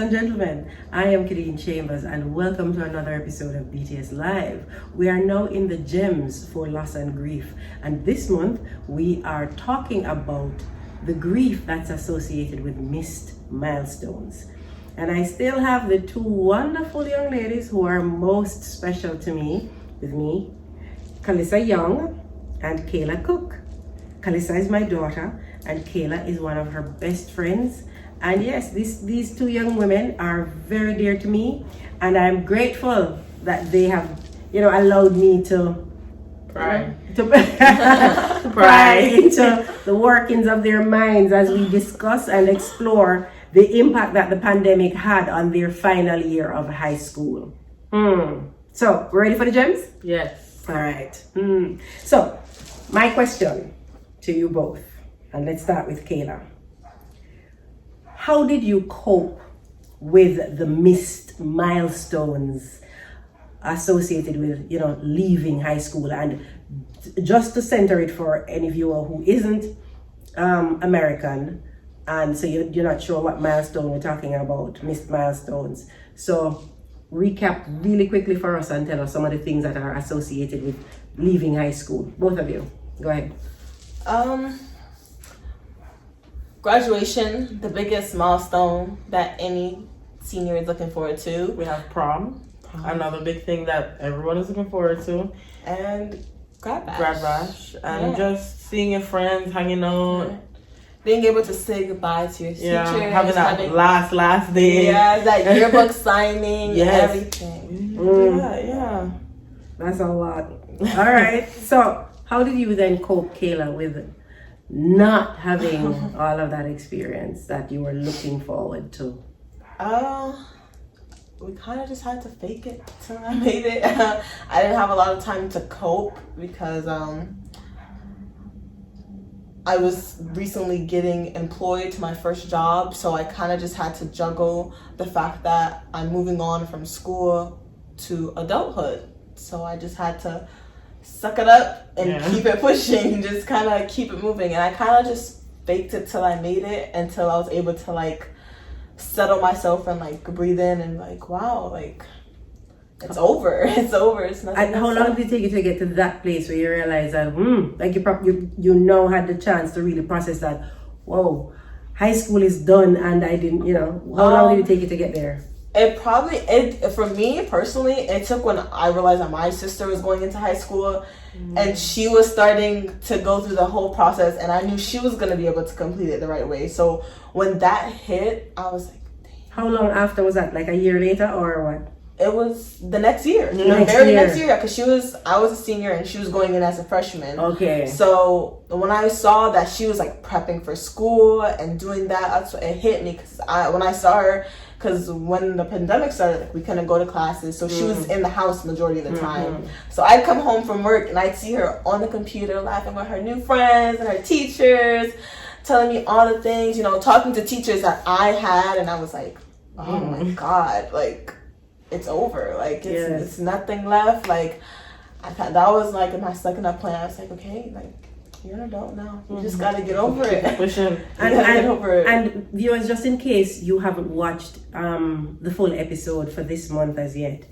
and gentlemen, I am Kadene Chambers and welcome to another episode of BTS Live. We are now in the gems for loss and grief, and this month we are talking about the grief that's associated with missed milestones. And I still have the two wonderful young ladies who are most special to me, Kallysa Young and Kayla Cook. Kallysa is my daughter and Kayla is one of her best friends. And yes, these two young women are very dear to me, and I'm grateful that they have, allowed me to pry into the workings of their minds as we discuss and explore the impact that the pandemic had on their final year of high school. So, we're ready for the gems? Yes. All right. So, my question to you both, and let's start with Kayla. How did you cope with the missed milestones associated with, leaving high school? And just to center it for any viewer who isn't American, and so you're not sure what milestone we're talking about, missed milestones. So recap really quickly for us and tell us some of the things that are associated with leaving high school. Both of you, go ahead. Graduation, the biggest milestone that any senior is looking forward to. We have prom, another big thing that everyone is looking forward to. And grad bash. And just seeing your friends, hanging out. Yeah. Being able to say goodbye to your teachers. Having that last day. Yeah, that yearbook signing, everything. Yeah. That's a lot. All right. So how did you then cope, Kayla, with not having all of that experience that you were looking forward to? We kind of just had to fake it till I made it. I didn't have a lot of time to cope because I was recently getting employed to my first job, so I kind of just had to juggle the fact that I'm moving on from school to adulthood. So I just had to suck it up and keep it pushing and just kind of keep it moving. And I kind of just faked it till I made it, until I was able to settle myself and breathe in and wow, it's over. It's over. It's nothing. And how long did it take you to get to that place where you realize that you now had the chance to really process that? Whoa, high school is done, and I didn't. How long did it take you to get there? For me personally, it took when I realized that my sister was going into high school and she was starting to go through the whole process, and I knew she was going to be able to complete it the right way. So when that hit, I was like, dang. How long after was that? Like a year later or what? It was the next year. Next year, because I was a senior and she was going in as a freshman. Okay. So when I saw that she was prepping for school and doing that, that's what it hit me. Because when I saw her, because when the pandemic started, we couldn't go to classes, so she was in the house majority of the time. So I'd come home from work and I'd see her on the computer laughing with her new friends and her teachers, telling me all the things, talking to teachers that I had, and I was like, oh my God, it's over. It's nothing left. That was my second up plan. I was like, okay, you're an adult now. You just gotta get over it. And viewers, just in case you haven't watched the full episode for this month as yet,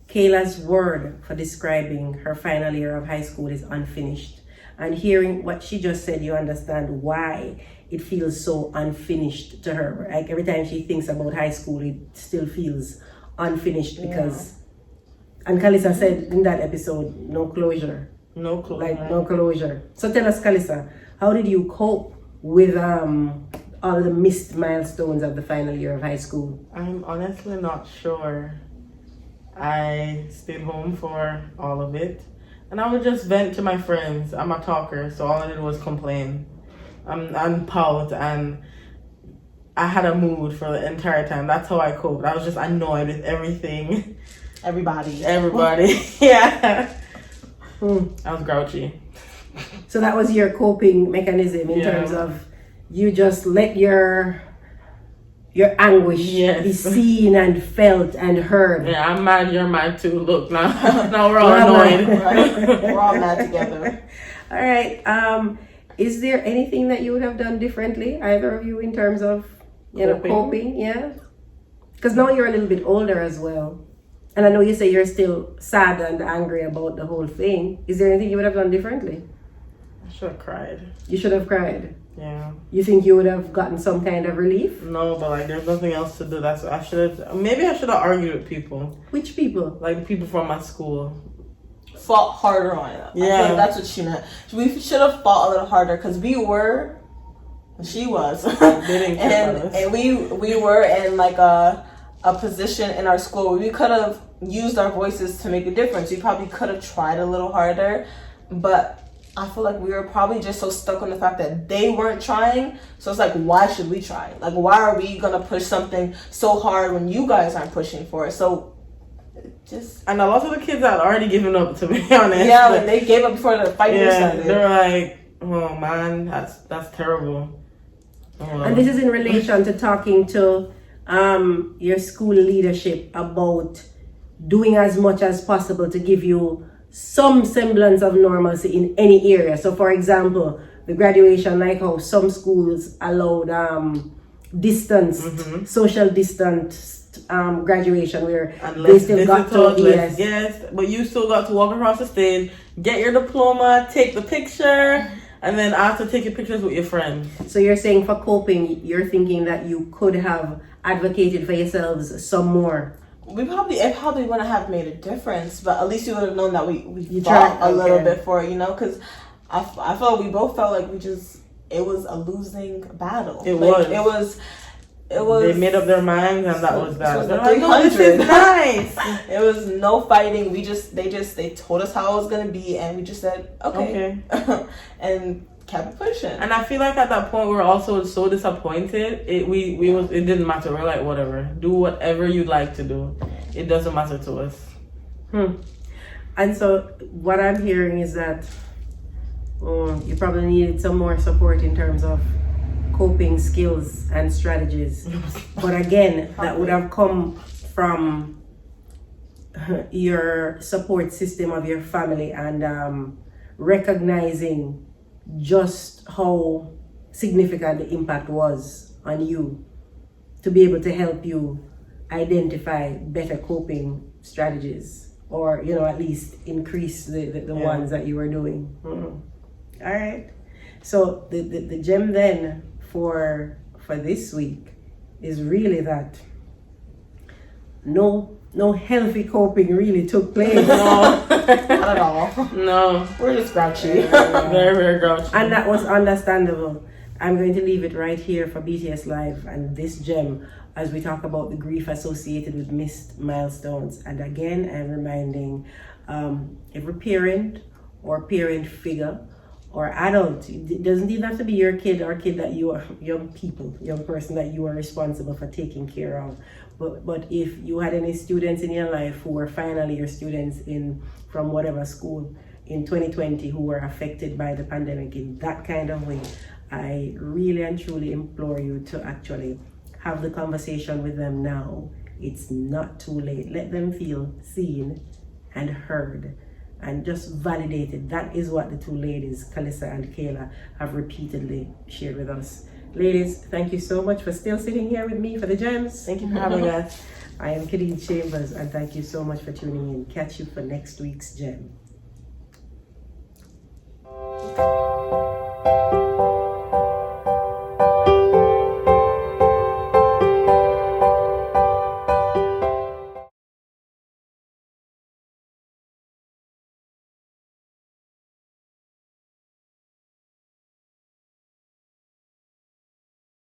Kayla's word for describing her final year of high school is unfinished. And hearing what she just said, you understand why it feels so unfinished to her. Every time she thinks about high school, it still feels unfinished because, and Kallysa said in that episode, no closure. No closure. No closure. So tell us, Kallysa, how did you cope with all the missed milestones of the final year of high school? I'm honestly not sure. I stayed home for all of it, and I would just vent to my friends. I'm a talker, so all I did was complain and pout, and I had a mood for the entire time. That's how I coped. I was just annoyed with everything. Everybody. Yeah. I was grouchy. So that was your coping mechanism in terms of you just let your anguish be seen and felt and heard. Yeah, I'm mad, you're mad too. Look, now we're all annoyed. We're all mad together. All right. Is there anything that you would have done differently, either of you, in terms of coping? Yeah. Because now you're a little bit older as well. And I know you say you're still sad and angry about the whole thing. Is there anything you would have done differently? I should have cried. You should have cried. Yeah. You think you would have gotten some kind of relief? No, but like there's nothing else to do. That's I should have. Maybe I should have argued with people. Which people? Like people from my school. Fought harder on it. Yeah. I think that's what she meant. We should have fought a little harder because she was, and we were in like a position in our school where we could have used our voices to make a difference. We probably could have tried a little harder, but I feel like we were probably just so stuck on the fact that they weren't trying. So it's like, why should we try? Like, why are we gonna push something so hard when you guys aren't pushing for it? So and a lot of the kids had already given up, to be honest. Yeah, when they gave up before the fight started. They were like, oh man, that's terrible. Oh. And this is in relation to talking to your school leadership about doing as much as possible to give you some semblance of normalcy in any area. So for example, the graduation, like how some schools allowed social distanced graduation where they still got to yes, but you still got to walk across the stage, get your diploma, take the picture, and then after taking pictures with your friends. So you're saying for coping, you're thinking that you could have advocated for yourselves some more. It probably wouldn't have made a difference, but at least you would have known that we fought a little bit for it, because I felt we both felt like it was a losing battle. It was. They made up their minds, and that was that. They're like, no, this is nice. It was no fighting. They told us how it was gonna be, and we just said okay. And kept pushing. And I feel like at that point we were also so disappointed. It didn't matter. We're like, whatever, do whatever you'd like to do. It doesn't matter to us. And so what I'm hearing is that you probably needed some more support in terms of coping skills and strategies. But again, that would have come from your support system of your family and recognizing just how significant the impact was on you to be able to help you identify better coping strategies, or at least increase the ones that you were doing. All right, so the gem then for this week is really that no healthy coping really took place. No, not at all. No, we're just grouchy. Very, very grouchy. And that was understandable. I'm going to leave it right here for BTS Live and this gem as we talk about the grief associated with missed milestones. And again, I'm reminding every parent or parent figure or adult, it doesn't even have to be your kid or kid that you are, young person that you are responsible for taking care of. But if you had any students in your life who were final year students from whatever school in 2020 who were affected by the pandemic in that kind of way, I really and truly implore you to actually have the conversation with them now. It's not too late. Let them feel seen and heard and just validated. That is what the two ladies, Kallysa and Kayla, have repeatedly shared with us. Ladies, thank you so much for still sitting here with me for the gems. Thank you for having us. I am Kadene Chambers, and thank you so much for tuning in. Catch you for next week's gem.